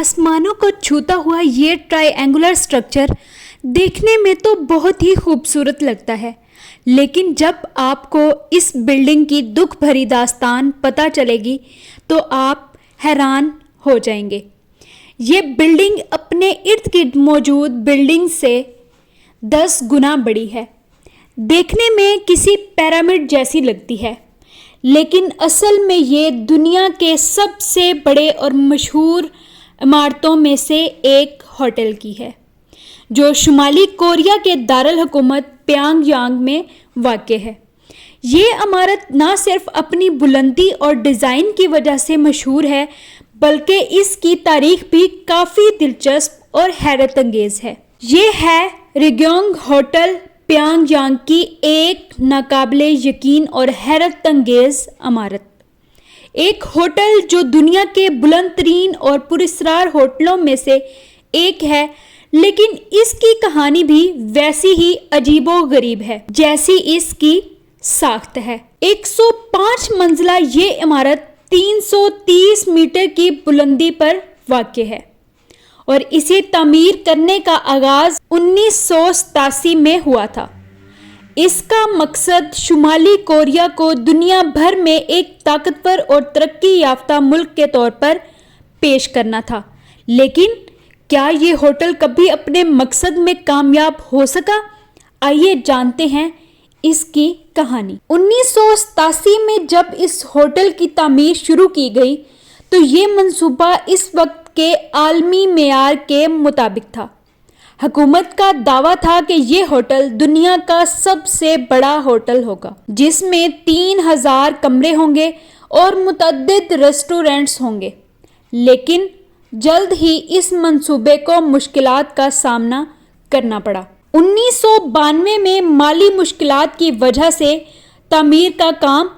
आसमानों को छूता हुआ ये ट्रायंगुलर स्ट्रक्चर देखने में तो बहुत ही खूबसूरत लगता है, लेकिन जब आपको इस बिल्डिंग की दुख भरी दास्तान पता चलेगी तो आप हैरान हो जाएंगे। ये बिल्डिंग अपने इर्द गिर्द मौजूद बिल्डिंग से 10 गुना बड़ी है। देखने में किसी पिरामिड जैसी लगती है, लेकिन असल में ये दुनिया के सबसे बड़े और मशहूर इमारतों में से एक होटल की है, जो शुमाली कोरिया के दारुल हुकूमत प्योंगयांग में वाक़ है। ये इमारत न सिर्फ अपनी बुलंदी और डिज़ाइन की वजह से मशहूर है, बल्कि इसकी तारीख भी काफ़ी दिलचस्प और हैरत अंगेज़ है। ये है रिग्योंग होटल प्योंगयांग की एक नाकाबिले यकीन और हैरत अंगेज़ इमारत। एक होटल जो दुनिया के बुलंद तरीन और पुरस्कार होटलों में से एक है, लेकिन इसकी कहानी भी वैसी ही अजीबो गरीब है जैसी इसकी साख्त है। 105 मंजिला ये इमारत 330 मीटर की बुलंदी पर वाक़ है और इसे तामीर करने का आगाज़ 1987 में हुआ था। इसका मकसद शुमाली कोरिया को दुनिया भर में एक ताकतवर और तरक्की याफ्ता मुल्क के तौर पर पेश करना था, लेकिन क्या ये होटल कभी अपने मकसद में कामयाब हो सका? आइए जानते हैं इसकी कहानी। 1987 में जब इस होटल की तामीर शुरू की गई तो ये मंसूबा इस वक्त के आलमी मेयार के मुताबिक था। हुकूमत का दावा था कि ये होटल दुनिया का सबसे बड़ा होटल होगा, जिसमें 3000 कमरे होंगे और मुतअद्दिद रेस्टोरेंट्स होंगे। लेकिन जल्द ही इस मंसूबे को मुश्किलात का सामना करना पड़ा। 1992 में माली मुश्किलात की वजह से तामीर का काम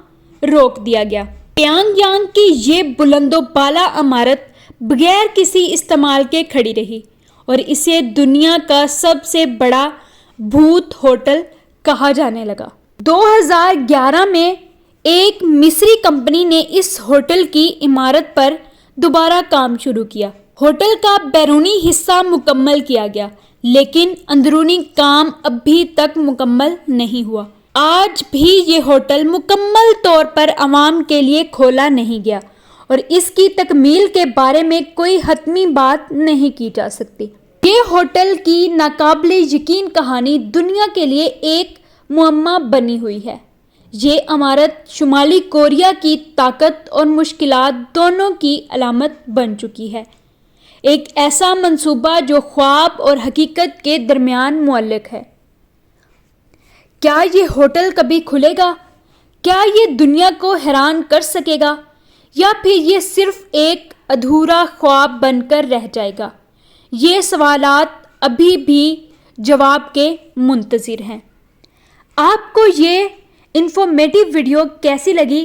रोक दिया गया। प्योंगयांग की ये बुलंदो बाला इमारत बगैर किसी इस्तेमाल के खड़ी रही और इसे दुनिया का सबसे बड़ा भूत होटल कहा जाने लगा। 2011 में एक मिस्री कंपनी ने इस होटल की इमारत पर दोबारा काम शुरू किया। होटल का बैरूनी हिस्सा मुकम्मल किया गया, लेकिन अंदरूनी काम अभी तक मुकम्मल नहीं हुआ। आज भी ये होटल मुकम्मल तौर पर आवाम के लिए खोला नहीं गया और इसकी तकमील के बारे में कोई हतमी बात नहीं की जा सकती। ये होटल की नाकाबिले यकीन कहानी दुनिया के लिए एक मुअम्मा बनी हुई है। ये इमारत शुमाली कोरिया की ताकत और मुश्किलात दोनों की अलामत बन चुकी है। एक ऐसा मंसूबा जो ख्वाब और हकीकत के दरमियान मुअल्लिक है। क्या ये होटल कभी खुलेगा? क्या ये दुनिया को हैरान कर सकेगा, या फिर ये सिर्फ एक अधूरा ख्वाब बनकर रह जाएगा? ये सवालात अभी भी जवाब के मुंतज़िर हैं। आपको ये इंफॉर्मेटिव वीडियो कैसी लगी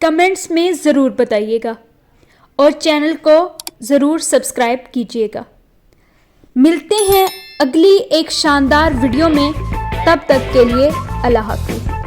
कमेंट्स में ज़रूर बताइएगा और चैनल को ज़रूर सब्सक्राइब कीजिएगा। मिलते हैं अगली एक शानदार वीडियो में, तब तक के लिए अल्लाह हाफ़िज़।